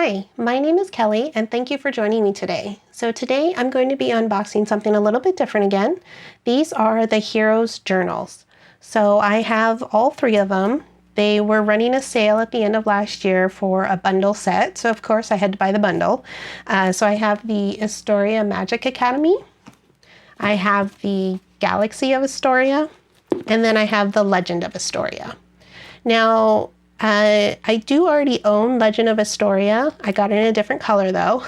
Hi, my name is Kelly and thank you for joining me today. So today I'm going to be unboxing something a little bit different again. These are the Heroes Journals. So I have all three of them. They were running a sale at the end of last year for a bundle set. So of course I had to buy the bundle. So I have the Istoria Magic Academy. I have the Galaxy of Istoria. And then I have the Legend of Istoria. Now, I do already own Legend of Istoria. I got it in a different color though,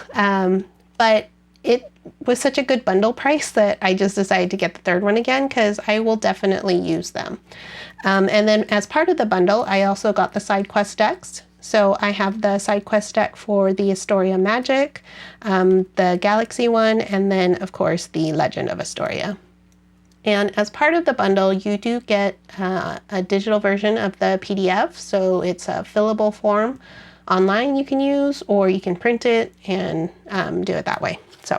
but it was such a good bundle price that I just decided to get the third one again because I will definitely use them. And then as part of the bundle, I also got the SideQuest Decks. So I have the SideQuest deck for the Istoria Magic, the Galaxy one, and then of course the Legend of Istoria. And as part of the bundle, you do get a digital version of the PDF. So it's a fillable form online you can use, or you can print it and do it that way. So,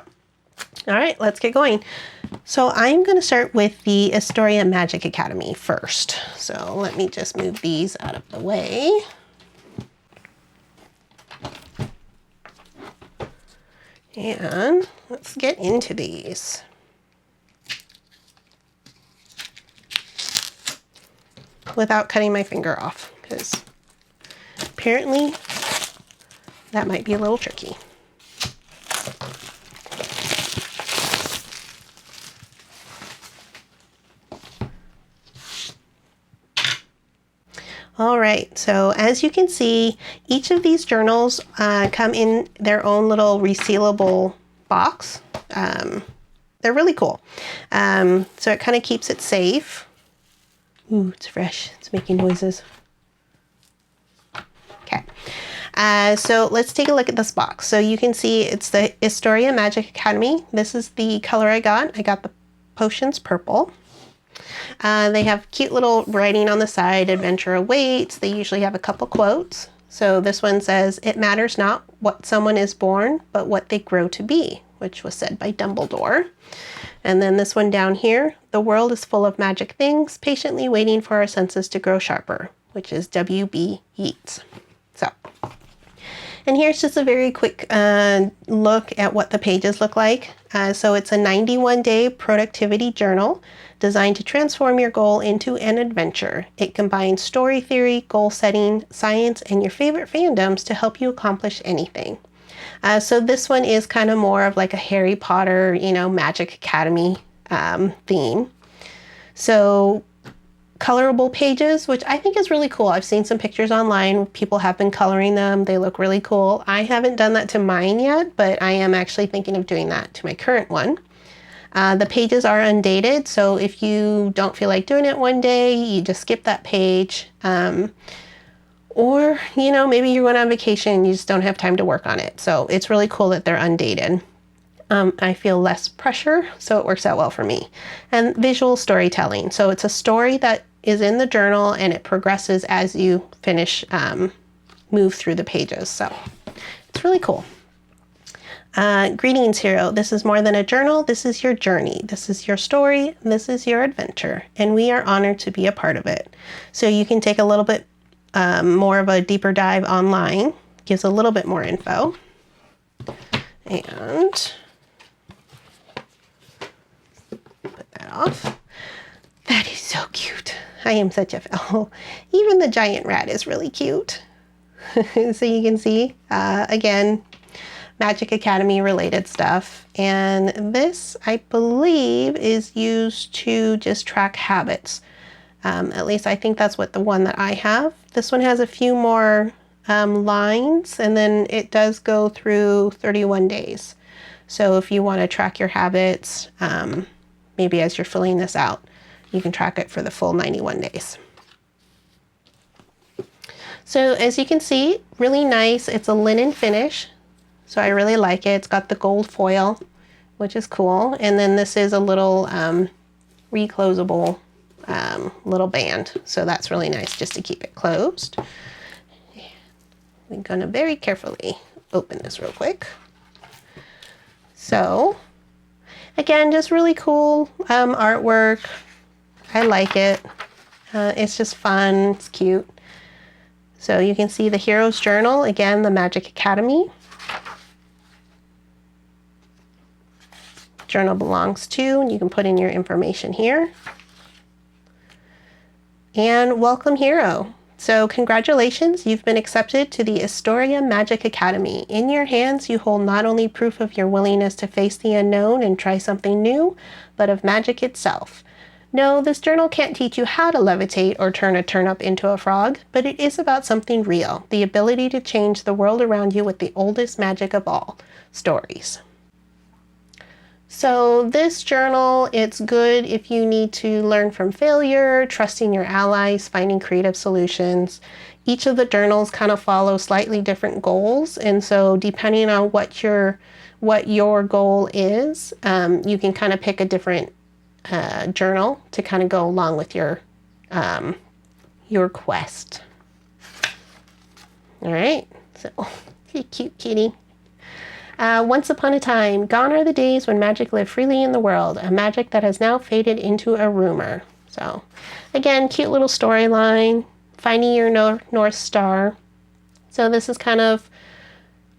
all right, let's get going. So I'm going to start with the Istoria Magic Academy first. So let me just move these out of the way. And let's get into these. Without cutting my finger off, because apparently that might be a little tricky. All right, so as you can see, each of these journals come in their own little resealable box. They're really cool. So it kind of keeps it safe. Ooh, it's fresh. It's making noises. Okay. So let's take a look at this box. So you can see it's the Istoria Magic Academy. This is the color I got. I got the potions purple. They have cute little writing on the side, adventure awaits. They usually have a couple quotes. So this one says, "It matters not what someone is born, but what they grow to be," which was said by Dumbledore. And then this one down here, "The world is full of magic things, patiently waiting for our senses to grow sharper," which is W.B. Yeats. So, and here's just a very quick look at what the pages look like. So it's a 91-day productivity journal designed to transform your goal into an adventure. It combines story theory, goal setting, science, and your favorite fandoms to help you accomplish anything. So this one is kind of more of like a Harry Potter, Magic Academy theme. So colorable pages, which I think is really cool. I've seen some pictures online. People have been coloring them. They look really cool. I haven't done that to mine yet, but I am actually thinking of doing that to my current one. The pages are undated, so if you don't feel like doing it one day, you just skip that page. Or, maybe you're going on vacation and you just don't have time to work on it. So it's really cool that they're undated. I feel less pressure, so it works out well for me. And visual storytelling. So it's a story that is in the journal and it progresses as you finish, move through the pages. So it's really cool. Greetings, hero. This is more than a journal. This is your journey. This is your story. This is your adventure. And we are honored to be a part of it. So you can take a little bit more of a deeper dive online. Gives a little bit more info. And put that off. That is so cute. I am such a fellow. Even the giant rat is really cute. So you can see, again, Magic Academy related stuff. And this, I believe, is used to just track habits. At least I think that's what the one that I have. This one has a few more lines, and then it does go through 31 days. So if you want to track your habits, maybe as you're filling this out, you can track it for the full 91 days. So as you can see, really nice. It's a linen finish, so I really like it. It's got the gold foil, which is cool. And then this is a little reclosable little band, so that's really nice just to keep it closed. I'm gonna very carefully open this real quick. So again, just really cool artwork. I like it. It's just fun, it's cute. So you can see the hero's journal, again, the Magic Academy. Journal belongs to, and you can put in your information here. And welcome hero. So congratulations, you've been accepted to the Istoria Magic Academy. In your hands, you hold not only proof of your willingness to face the unknown and try something new, but of magic itself. No, this journal can't teach you how to levitate or turn a turnip into a frog, but it is about something real, the ability to change the world around you with the oldest magic of all, stories. So this journal, it's good if you need to learn from failure, trusting your allies, finding creative solutions. Each of the journals kind of follow slightly different goals, and so depending on what your goal is, you can kind of pick a different journal to kind of go along with your quest. All right, so cute kitty. Once upon a time, gone are the days when magic lived freely in the world, a magic that has now faded into a rumor. So, again, cute little storyline, finding your North Star. So this is kind of,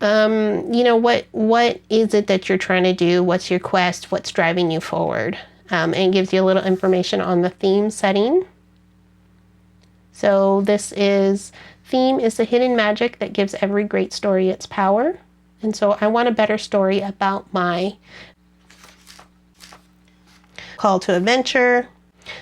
you know, what is it that you're trying to do? What's your quest? What's driving you forward? And it gives you a little information on the theme setting. So this is, theme is the hidden magic that gives every great story its power. And so I want a better story about my call to adventure.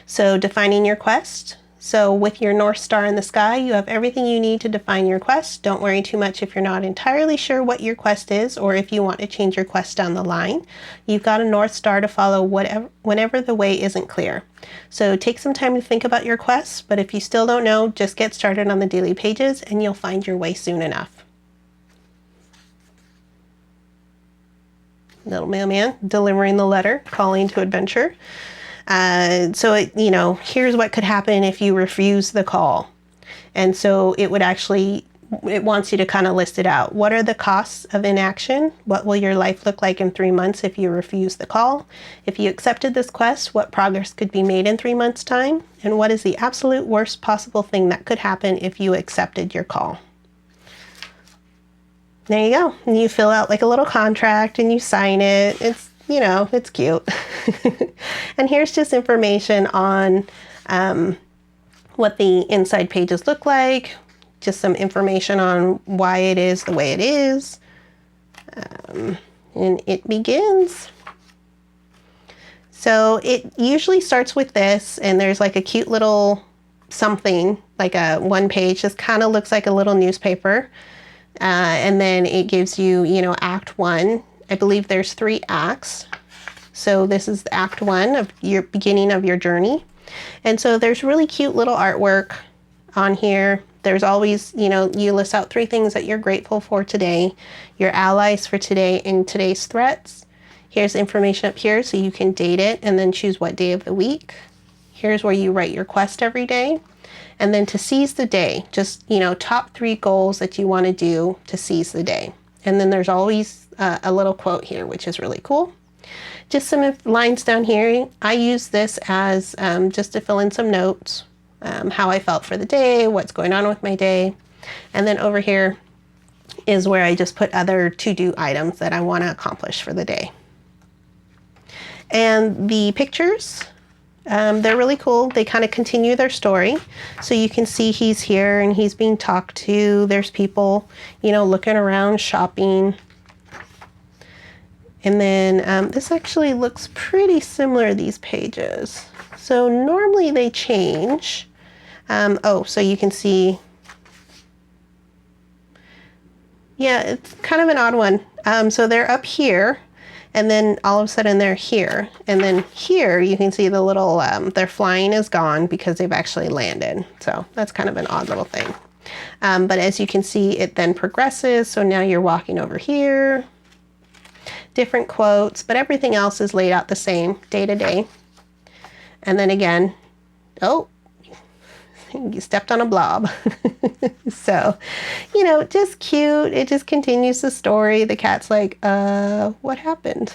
So defining your quest. So with your North Star in the sky, you have everything you need to define your quest. Don't worry too much if you're not entirely sure what your quest is, or if you want to change your quest down the line. You've got a North Star to follow whenever the way isn't clear. So take some time to think about your quest, but if you still don't know, just get started on the daily pages and you'll find your way soon enough. Little mailman delivering the letter, calling to adventure. So you know, here's what could happen if you refuse the call. And so it wants you to kind of list it out. What are the costs of inaction? What will your life look like in 3 months if you refuse the call? If you accepted this quest, what progress could be made in 3 months' time? And what is the absolute worst possible thing that could happen if you accepted your call? There you go. And you fill out like a little contract and you sign it. It's, you know, it's cute. And here's just information on what the inside pages look like. Just some information on why it is the way it is. And it begins. So it usually starts with this, and there's like a cute little something, like a one page. This kind of looks like a little newspaper. And then it gives you, you know, Act 1. I believe there's 3 acts. So this is Act 1 of your beginning of your journey. And so there's really cute little artwork on here. There's always, you know, you list out 3 things that you're grateful for today, your allies for today, and today's threats. Here's information up here so you can date it and then choose what day of the week. Here's where you write your quest every day. And then to seize the day, just, you know, top 3 goals that you want to do to seize the day. And then there's always a little quote here, which is really cool. Just some lines down here. I use this as just to fill in some notes, how I felt for the day, what's going on with my day. And then over here is where I just put other to-do items that I want to accomplish for the day. And the pictures, they're really cool. They kind of continue their story. So you can see he's here and he's being talked to. There's people, you know, looking around, shopping. And then this actually looks pretty similar, these pages. So normally they change. Oh, so you can see, yeah, it's kind of an odd one. So they're up here. And then all of a sudden they're here. And then here you can see the little, their flying is gone because they've actually landed. So that's kind of an odd little thing. But as you can see, it then progresses. So now you're walking over here. Different quotes, but everything else is laid out the same day to day. And then again, oh, you stepped on a blob. So, you know, just cute. It just continues the story. The cat's like, what happened?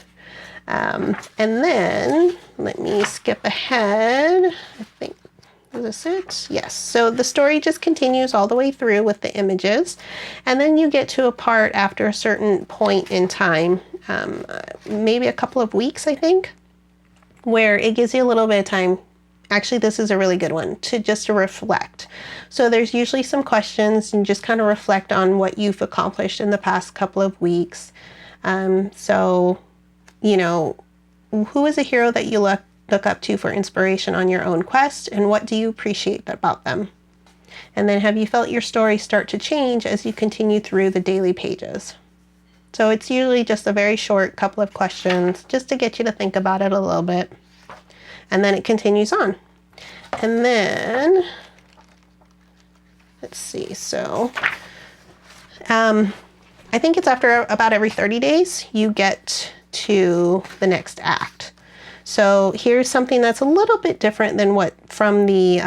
And then let me skip ahead. I think Is this it? Yes. So the story just continues all the way through with the images. And then you get to a part after a certain point in time, maybe a couple of weeks, I think, where it gives you a little bit of time. Actually, this is a really good one to reflect. So there's usually some questions and just kind of reflect on what you've accomplished in the past couple of weeks. So, you know, who is a hero that you look up to for inspiration on your own quest, and what do you appreciate about them? And then have you felt your story start to change as you continue through the daily pages? So it's usually just a very short couple of questions just to get you to think about it a little bit. And then it continues on. And then, let's see, so I think it's after about every 30 days you get to the next act. So here's something that's a little bit different than what from the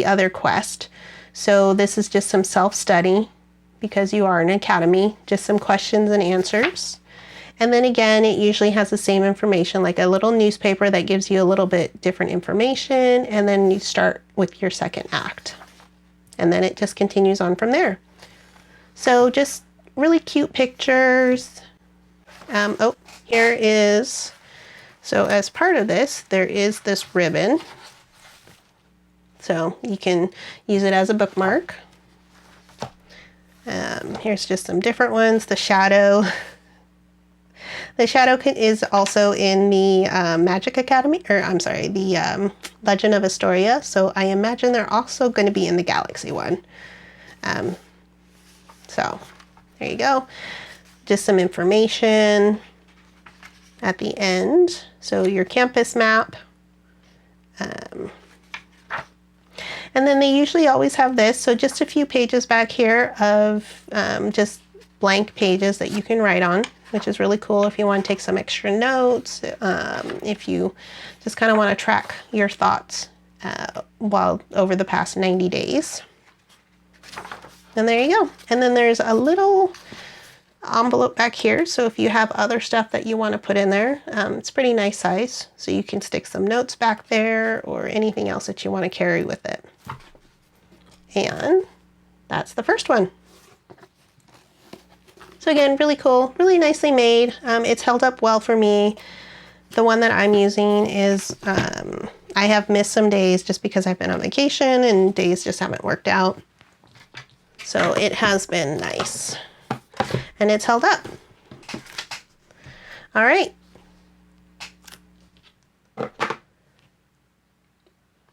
other quest. So this is just some self-study because you are an academy, just some questions and answers. And then again, it usually has the same information, like a little newspaper that gives you a little bit different information, and then you start with your second act. And then it just continues on from there. So just really cute pictures. Oh, here is, so as part of this, there is this ribbon. So you can use it as a bookmark. Here's just some different ones. The shadow. The shadow is also in the Magic Academy, or I'm sorry, the Legend of Istoria. So I imagine they're also going to be in the Galaxy one. So there you go. Just some information at the end. So your campus map. And then they usually always have this. So just a few pages back here of just blank pages that you can write on, which is really cool if you want to take some extra notes, if you just kind of want to track your thoughts while over the past 90 days. And there you go. And then there's a little envelope back here. So if you have other stuff that you want to put in there, it's pretty nice size. So you can stick some notes back there or anything else that you want to carry with it. And that's the first one. So again, really cool, really nicely made. It's held up well for me. The one that I'm using is, I have missed some days just because I've been on vacation and days just haven't worked out. So it has been nice and it's held up. All right.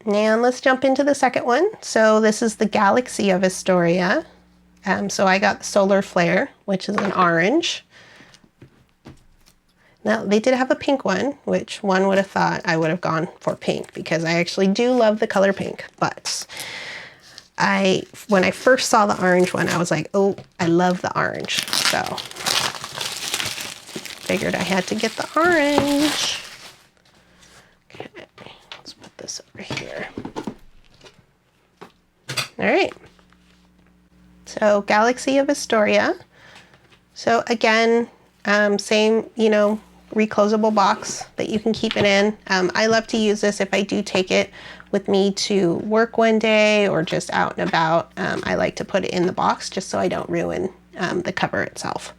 Now let's jump into the second one. So this is the Galaxy of Istoria. So I got the solar flare, which is an orange. Now they did have a pink one, which one would have thought I would have gone for pink because I actually do love the color pink. But when I first saw the orange one, I was like, oh, I love the orange. So figured I had to get the orange. Okay, let's put this over here. All right. So Galaxy of Istoria. So again, same, reclosable box that you can keep it in. I love to use this if I do take it with me to work one day or just out and about. I like to put it in the box just so I don't ruin the cover itself.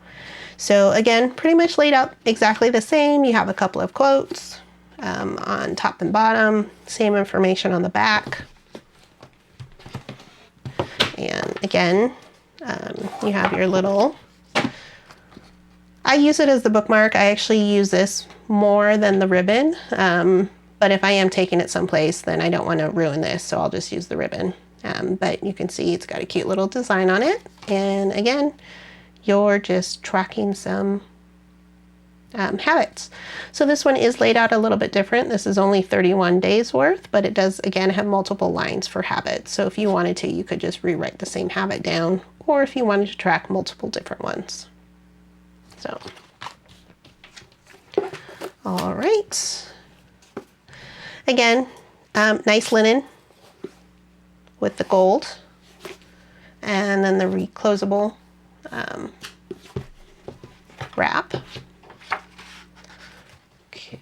So again, pretty much laid out exactly the same. You have a couple of quotes on top and bottom, same information on the back. And again, you have your little, I use it as the bookmark. I actually use this more than the ribbon, but if I am taking it someplace, then I don't want to ruin this, so I'll just use the ribbon. But you can see it's got a cute little design on it. And again, you're just tracking some habits. So this one is laid out a little bit different. This is only 31 days worth, but it does again have multiple lines for habits. So if you wanted to, you could just rewrite the same habit down, or if you wanted to track multiple different ones. So, all right. Again, nice linen with the gold, and then the reclosable wrap. Okay.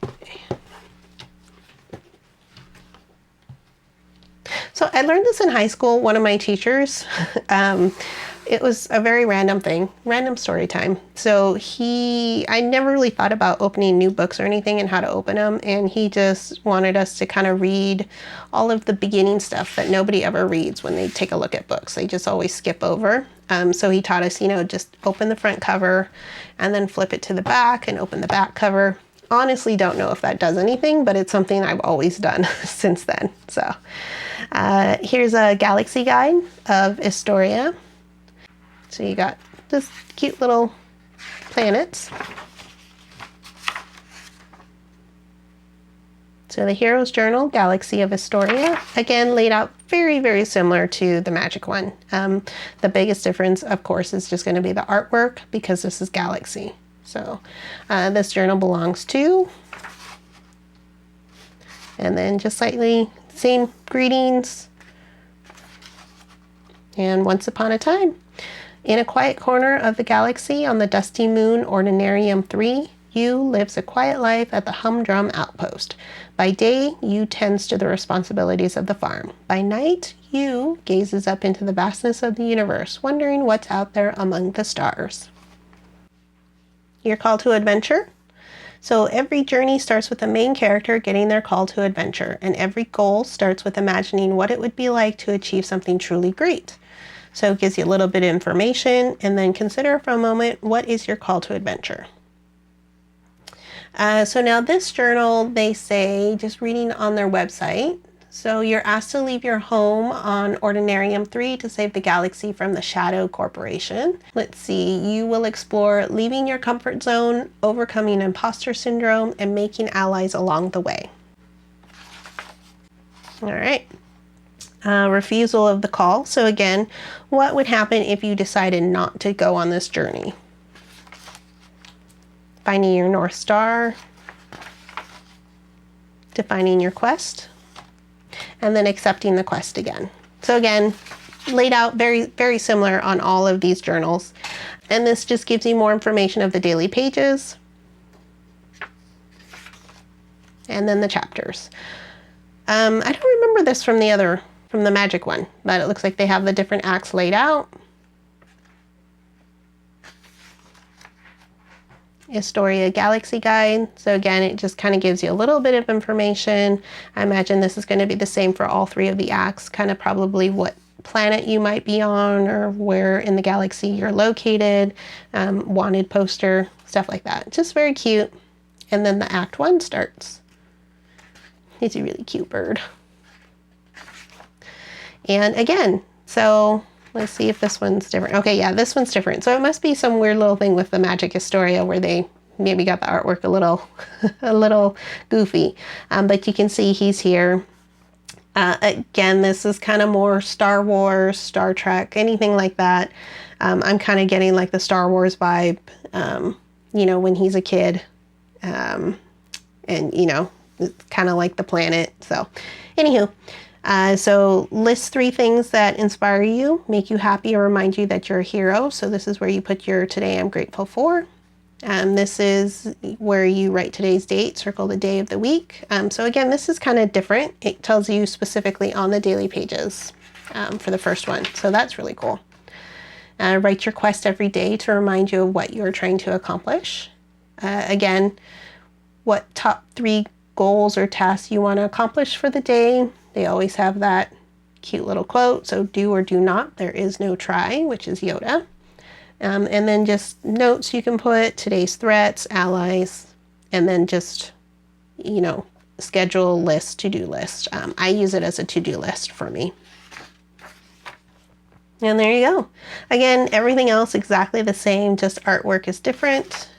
I learned this in high school. One of my teachers, it was a very random thing, random story time. So I never really thought about opening new books or anything and how to open them. And he just wanted us to kind of read all of the beginning stuff that nobody ever reads when they take a look at books. They just always skip over. So he taught us, just open the front cover and then flip it to the back and open the back cover. Honestly, don't know if that does anything, but it's something I've always done since then. So here's a galaxy guide of Istoria. So you got this cute little planets. So the Hero's Journal, Galaxy of Istoria, again laid out very, very similar to the Magic one. The biggest difference, of course, is just going to be the artwork because this is Galaxy. So this journal belongs to, and then just slightly same greetings. And once upon a time, in a quiet corner of the galaxy on the dusty moon Ordinarium 3, Yu lives a quiet life at the humdrum outpost. By day, Yu tends to the responsibilities of the farm. By night, Yu gazes up into the vastness of the universe, wondering what's out there among the stars. Your call to adventure. So every journey starts with the main character getting their call to adventure, and every goal starts with imagining what it would be like to achieve something truly great. So it gives you a little bit of information, and then consider for a moment, what is your call to adventure? So now this journal, they say, just reading on their website, so you're asked to leave your home on Ordinarium 3 to save the galaxy from the Shadow Corporation. Let's see, you will explore leaving your comfort zone, overcoming imposter syndrome, and making allies along the way. All right. Refusal of the call. So again, what would happen if you decided not to go on this journey? Finding your North Star, defining your quest, and then accepting the quest again. So again, laid out very, very similar on all of these journals. And this just gives you more information of the daily pages. And then the chapters. I don't remember this from the Magic one, but it looks like they have the different acts laid out. Istoria Galaxy Guide. So again, it just kind of gives you a little bit of information. I imagine this is going to be the same for all three of the acts, kind of probably what planet you might be on or where in the galaxy you're located, wanted poster, stuff like that. Just very cute. And then the Act 1 starts. He's a really cute bird. And again, so let's see if this one's different. Okay, yeah, this one's different. So it must be some weird little thing with the Magic Istoria where they maybe got the artwork a little goofy. But you can see he's here. Again, this is kind of more Star Wars, Star Trek, anything like that. I'm kind of getting like the Star Wars vibe, when he's a kid. And, it's kind of like the planet. So, anywho. So list 3 things that inspire you, make you happy, or remind you that you're a hero. So this is where you put your today I'm grateful for. This is where you write today's date, circle the day of the week. So again, this is kind of different. It tells you specifically on the daily pages for the first one. So that's really cool. Write your quest every day to remind you of what you're trying to accomplish. Again, what top 3 goals or tasks you want to accomplish for the day. They always have that cute little quote. So do or do not, there is no try, which is Yoda. And then just notes you can put, today's threats, allies, and then just, schedule list, to-do list. I use it as a to-do list for me. And there you go. Again, everything else exactly the same, just artwork is different.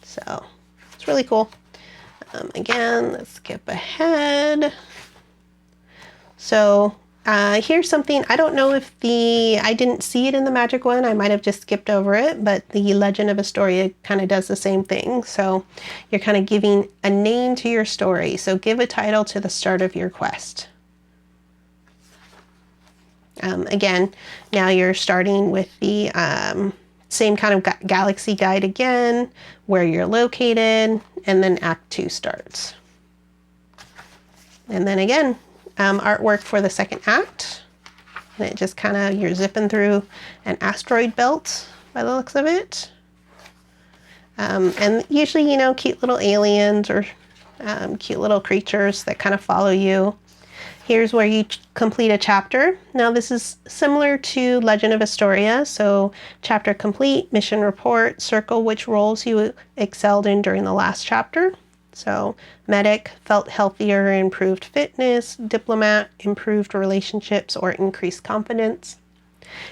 So it's really cool. Again, let's skip ahead. So here's something, I don't know if I didn't see it in the Magic one, I might have just skipped over it, but the Legend of Istoria kind of does the same thing. So you're kind of giving a name to your story. So give a title to the start of your quest. Again, now you're starting with the same kind of galaxy guide again, where you're located, and then Act 2 starts. And then again, artwork for the second act. And it just kind of, you're zipping through an asteroid belt by the looks of it. And usually, you know, cute little aliens or cute little creatures that kind of follow you. Here's where you complete a chapter. Now this is similar to Legend of Istoria. So chapter complete, mission report, circle which roles you excelled in during the last chapter. So medic, felt healthier, improved fitness, diplomat, improved relationships or increased confidence.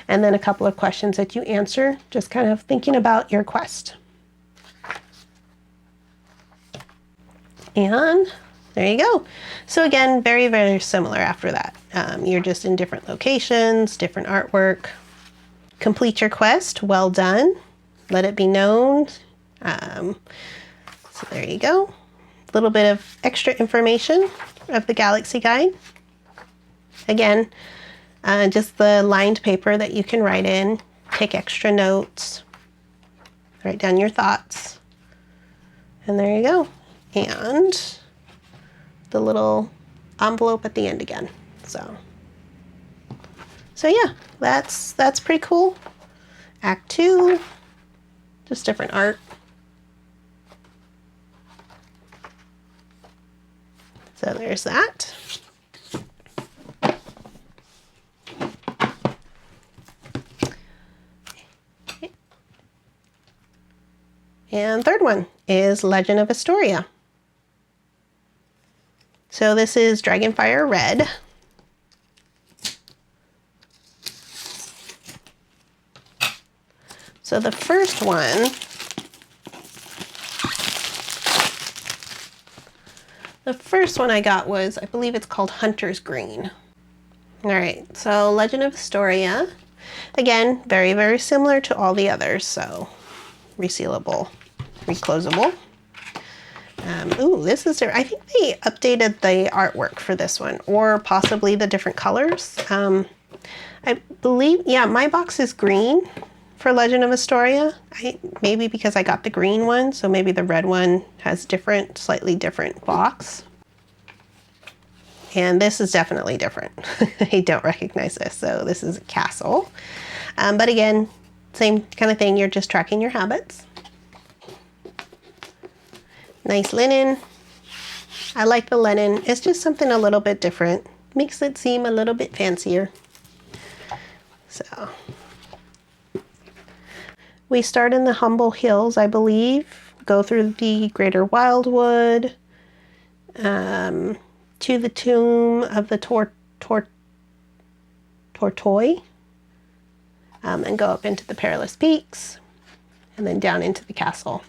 And then a couple of questions that you answer, just kind of thinking about your quest. And there you go. So again, very, very similar after that. You're just in different locations, different artwork. Complete your quest. Well done. Let it be known. So there you go. A little bit of extra information of the Galaxy Guide. Again, just the lined paper that you can write in, take extra notes, write down your thoughts. And there you go. And the little envelope at the end again. So yeah, that's pretty cool. Act 2, just different art. So there's that. And third one is Legend of Istoria. So this is Dragonfire Red. So the first one I got was, I believe it's called Hunter's Green. All right, so Legend of Istoria. Again, very, very similar to all the others. So resealable, reclosable. Ooh, this is, I think they updated the artwork for this one, or possibly the different colors. I believe, yeah, my box is green for Legend of Istoria. Maybe because I got the green one, so maybe the red one has different, slightly different box. And this is definitely different. I don't recognize this, so this is a castle. But again, same kind of thing, you're just tracking your habits. Nice linen. I like the linen. It's just something a little bit different. Makes it seem a little bit fancier. So we start in the Humble Hills, I believe. Go through the Greater Wildwood, to the tomb of the Tortoise, and go up into the Perilous Peaks, and then down into the castle.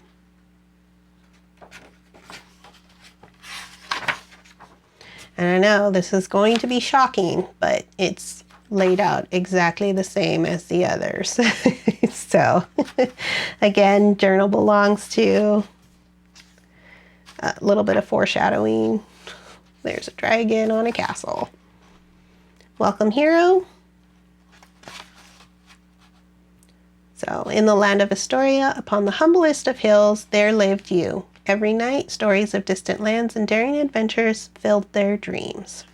And I know this is going to be shocking, but it's laid out exactly the same as the others. So, again, journal belongs to a little bit of foreshadowing. There's a dragon on a castle. Welcome, hero. So, in the land of Istoria, upon the humblest of hills, there lived you. Every night, stories of distant lands and daring adventures filled their dreams.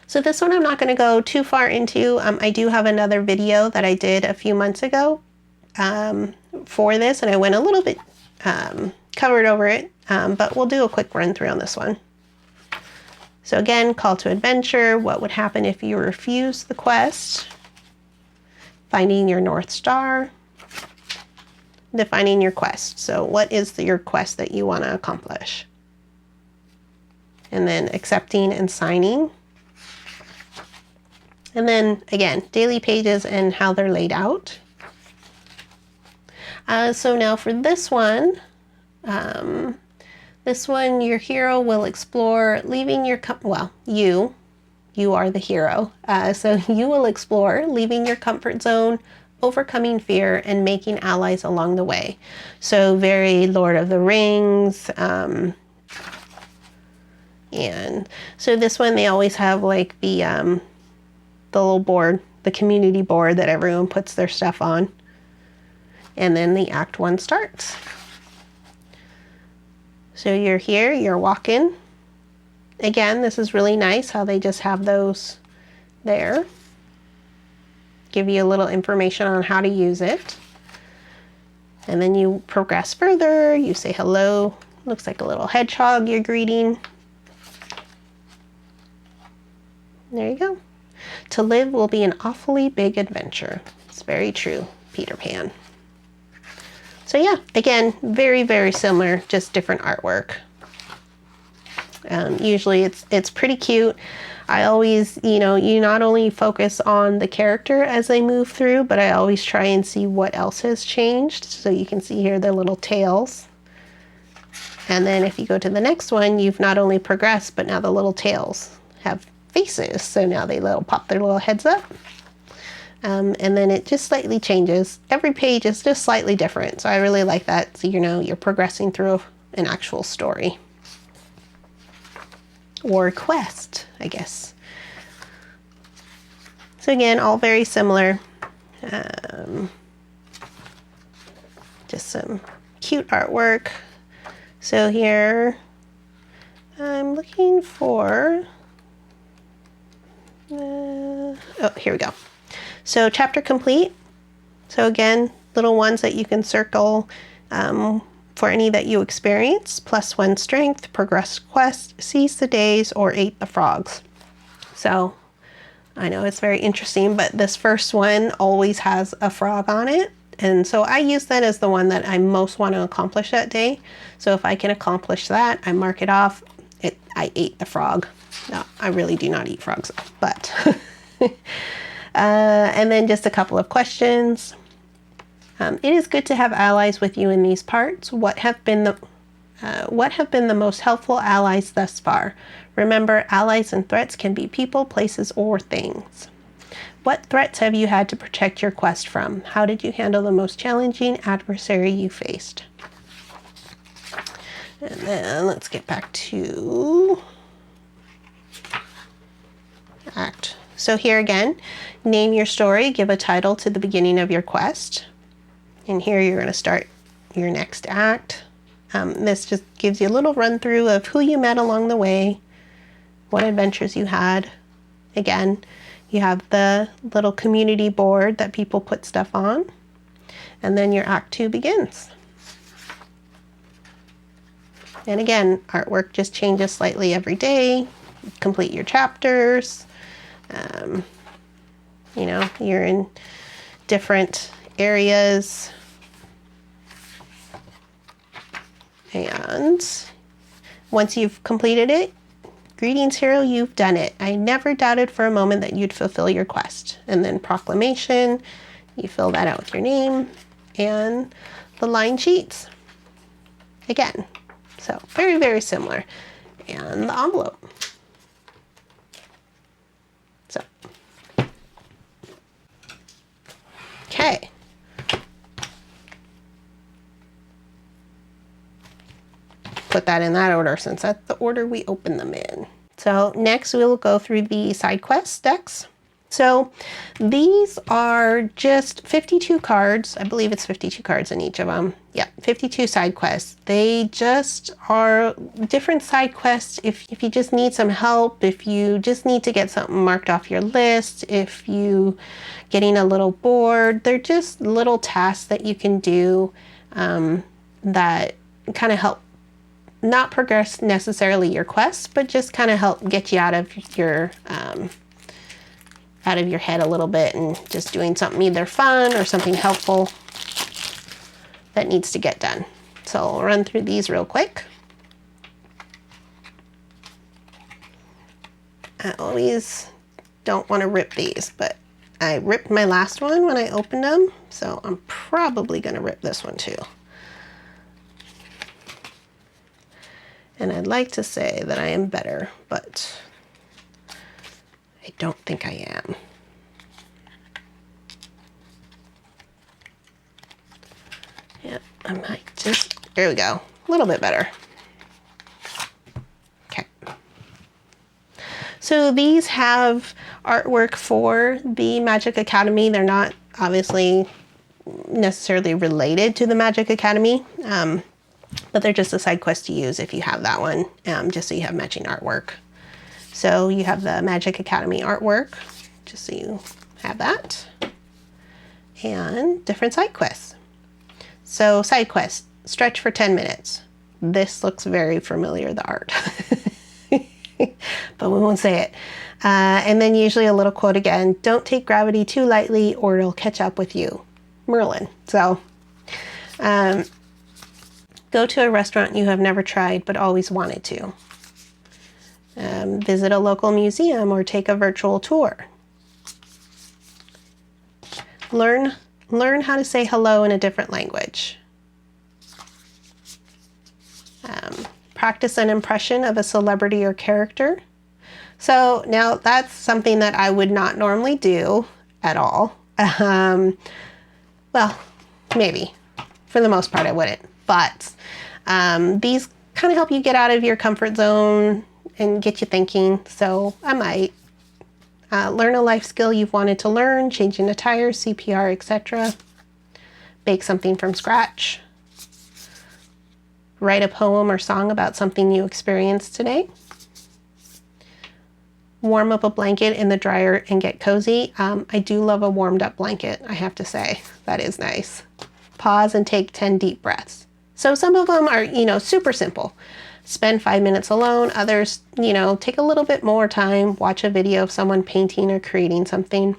So this one I'm not going to go too far into. I do have another video that I did a few months ago for this, and I went a little bit covered over it, but we'll do a quick run through on this one. So again, call to adventure. What would happen if you refuse the quest? Finding your North Star. Defining your quest. So what is your quest that you want to accomplish? And then accepting and signing. And then again, daily pages and how they're laid out. So now for this one, your hero will explore, leaving your, you are the hero. So you will explore, leaving your comfort zone, overcoming fear, and making allies along the way. So very Lord of the Rings. And so this one, they always have like the little board, the community board that everyone puts their stuff on. And then the Act 1 starts. So you're here, you're walking. Again, this is really nice how they just have those there. Give you a little information on how to use it. And then you progress further, you say hello. Looks like a little hedgehog you're greeting. There you go. To live will be an awfully big adventure. It's very true, Peter Pan. So yeah, again, very, very similar, just different artwork. Usually it's pretty cute. I always, you not only focus on the character as they move through, but I always try and see what else has changed. So you can see here their little tails. And then if you go to the next one, you've not only progressed, but now the little tails have faces. So now they pop their little heads up. And then it just slightly changes. Every page is just slightly different. So I really like that. So you're progressing through an actual story. Or quest, I guess. So again, all very similar. Just some cute artwork. So here, I'm looking for, oh, here we go. So chapter complete. So again, little ones that you can circle for any that you experience. +1 strength, progress quest, seize the days, or ate the frogs. So I know it's very interesting, but this first one always has a frog on it. And so I use that as the one that I most want to accomplish that day. So if I can accomplish that, I mark it off. I ate the frog. No, I really do not eat frogs, but. And then just a couple of questions. It is good to have allies with you in these parts. What have been the most helpful allies thus far? Remember, allies and threats can be people, places, or things. What threats have you had to protect your quest from? How did you handle the most challenging adversary you faced? And then let's get back to act. So here again, name your story, give a title to the beginning of your quest. And here you're going to start your next act. This just gives you a little run through of who you met along the way, what adventures you had. Again, you have the little community board that people put stuff on. And then your act 2 begins. And again, artwork just changes slightly every day. Complete your chapters. You're in different areas. And once you've completed it, greetings, hero, you've done it. I never doubted for a moment that you'd fulfill your quest. And then proclamation, you fill that out with your name and the line sheets. Again, so very, very similar. And the envelope. So, okay. Put that in that order since that's the order we open them in. So next we'll go through the SideQuest decks. So these are just 52 cards. I believe it's 52 cards in each of them. Yeah, 52 side quests. They just are different side quests if you just need some help, if you just need to get something marked off your list, if you getting a little bored. They're just little tasks that you can do that kind of help not progress necessarily your quest, but just kind of help get you out of your head a little bit and just doing something either fun or something helpful that needs to get done. So I'll run through these real quick. I always don't want to rip these, but I ripped my last one when I opened them, so I'm probably going to rip this one too. And I'd like to say that I am better, but I don't think I am. Yeah, I might just, there we go, a little bit better. Okay. So these have artwork for the Magic Academy. They're not obviously necessarily related to the Magic Academy. but they're just a side quest to use if you have that one, just so you have matching artwork. So you have the Magic Academy artwork, just so you have that, and different side quests. So side quest, stretch for 10 minutes. This looks very familiar, the art, but we won't say it. And then usually a little quote again, don't take gravity too lightly or it'll catch up with you. Merlin. So go to a restaurant you have never tried but always wanted to. Visit a local museum or take a virtual tour. Learn how to say hello in a different language. Practice an impression of a celebrity or character. So now that's something that I would not normally do at all. Well, maybe. For the most part I wouldn't. But these kind of help you get out of your comfort zone and get you thinking. So I might learn a life skill you've wanted to learn, changing a tire, CPR, etc. Bake something from scratch. Write a poem or song about something you experienced today. Warm up a blanket in the dryer and get cozy. I do love a warmed up blanket, I have to say. That is nice. Pause and take 10 deep breaths. So some of them are, super simple. Spend 5 minutes alone. Others, take a little bit more time. Watch a video of someone painting or creating something.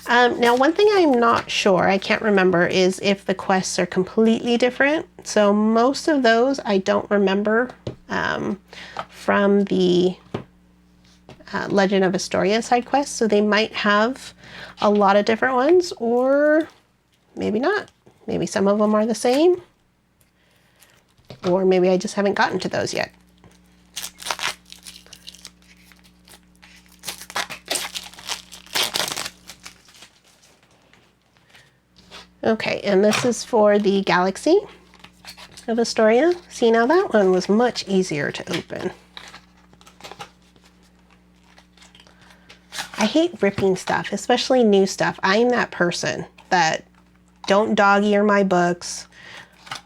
Now, one thing I'm not sure, I can't remember, is if the quests are completely different. So most of those I don't remember from the Legend of Istoria side quests. So they might have a lot of different ones, or maybe not. Maybe some of them are the same, or maybe I just haven't gotten to those yet. Okay, and this is for the Galaxy of Istoria. See, now that one was much easier to open. I hate ripping stuff, especially new stuff. I'm that person that don't dog ear my books.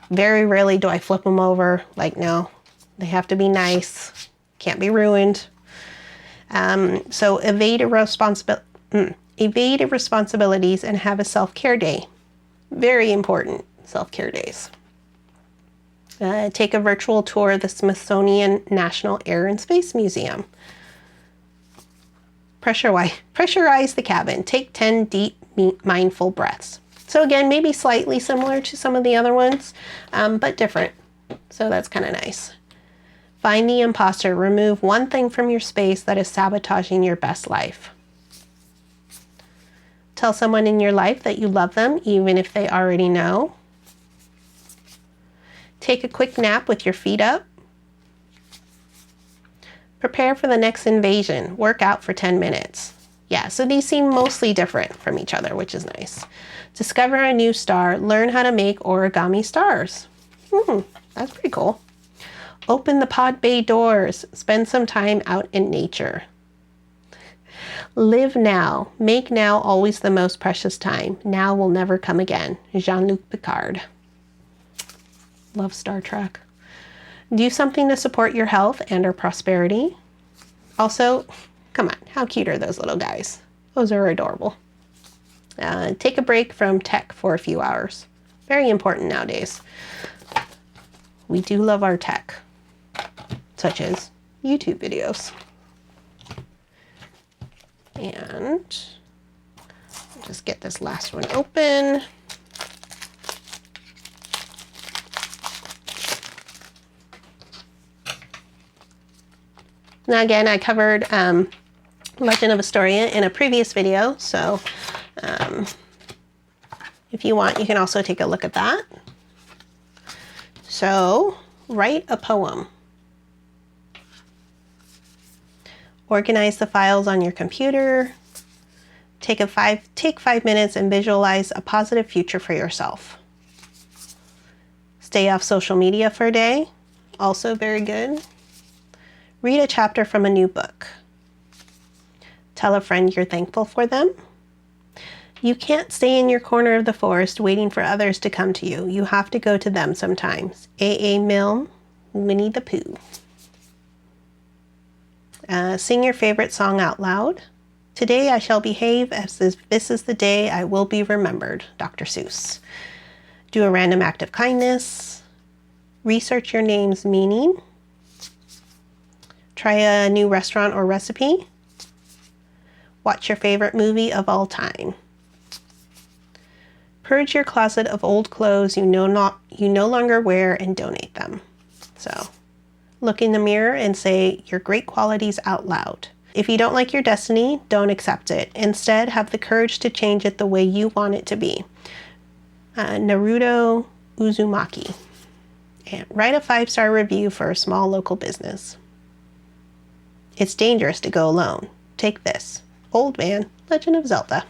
Very rarely do I flip them over. Like, no, they have to be nice. Can't be ruined. So evade responsibilities and have a self-care day. Very important, self-care days. Take a virtual tour of the Smithsonian National Air and Space Museum. Pressurize the cabin. Take 10 deep, mindful breaths. So again, maybe slightly similar to some of the other ones, but different. So that's kind of nice. Find the imposter. Remove one thing from your space that is sabotaging your best life. Tell someone in your life that you love them, even if they already know. Take a quick nap with your feet up. Prepare for the next invasion. Work out for 10 minutes. Yeah, so these seem mostly different from each other, which is nice. Discover a new star. Learn how to make origami stars. That's pretty cool. Open the pod bay doors. Spend some time out in nature. Live now. Make now always the most precious time. Now will never come again. Jean-Luc Picard. Love Star Trek. Do something to support your health and or prosperity. Also, come on, how cute are those little guys? Those are adorable. Take a break from tech for a few hours. Very important nowadays. We do love our tech, such as YouTube videos. And just get this last one open. Now again, I covered Legend of Istoria in a previous video, so if you want, you can also take a look at that. So, write a poem. Organize the files on your computer. Take 5 minutes and visualize a positive future for yourself. Stay off social media for a day. Also very good. Read a chapter from a new book. Tell a friend you're thankful for them. You can't stay in your corner of the forest waiting for others to come to you. You have to go to them sometimes. A.A. Milne, Winnie the Pooh. Sing your favorite song out loud. Today I shall behave as if this is the day I will be remembered. Dr. Seuss. Do a random act of kindness. Research your name's meaning. Try a new restaurant or recipe. Watch your favorite movie of all time. Purge your closet of old clothes you no longer wear and donate them. So, look in the mirror and say your great qualities out loud. If you don't like your destiny, don't accept it. Instead, have the courage to change it the way you want it to be. Naruto Uzumaki. And write a 5-star review for a small local business. It's dangerous to go alone. Take this. Old Man, Legend of Zelda.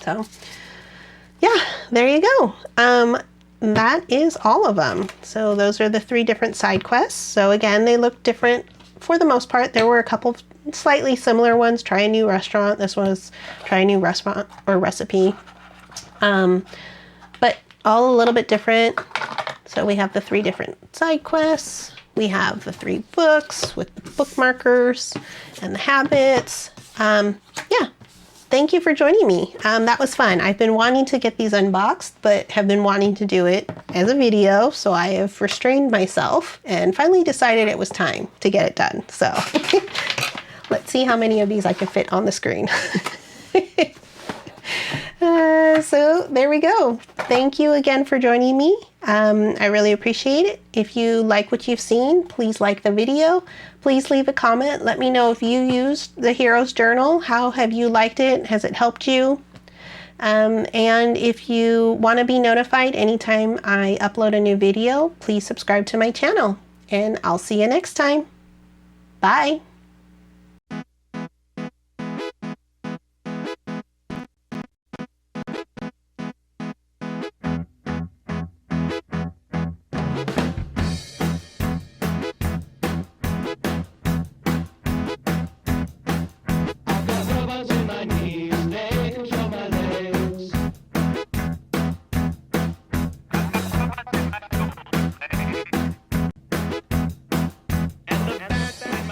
So, yeah, there you go. That is all of them. So those are the 3 different side quests. So again, they look different for the most part. There were a couple slightly similar ones. Try a new restaurant. This was try a new restaurant or recipe. But all a little bit different. So we have the 3 different side quests. We have the 3 books with the bookmarkers and the habits. Yeah, thank you for joining me. That was fun. I've been wanting to get these unboxed, but have been wanting to do it as a video, so I have restrained myself and finally decided it was time to get it done. So let's see how many of these I can fit on the screen. So there we go. Thank you again for joining me. I really appreciate it. If you like what you've seen, please like the video. Please leave a comment. Let me know if you used the Hero's Journal. How have you liked it? Has it helped you? And if you want to be notified anytime I upload a new video, please subscribe to my channel. And I'll see you next time. Bye.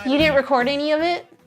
You didn't record any of it?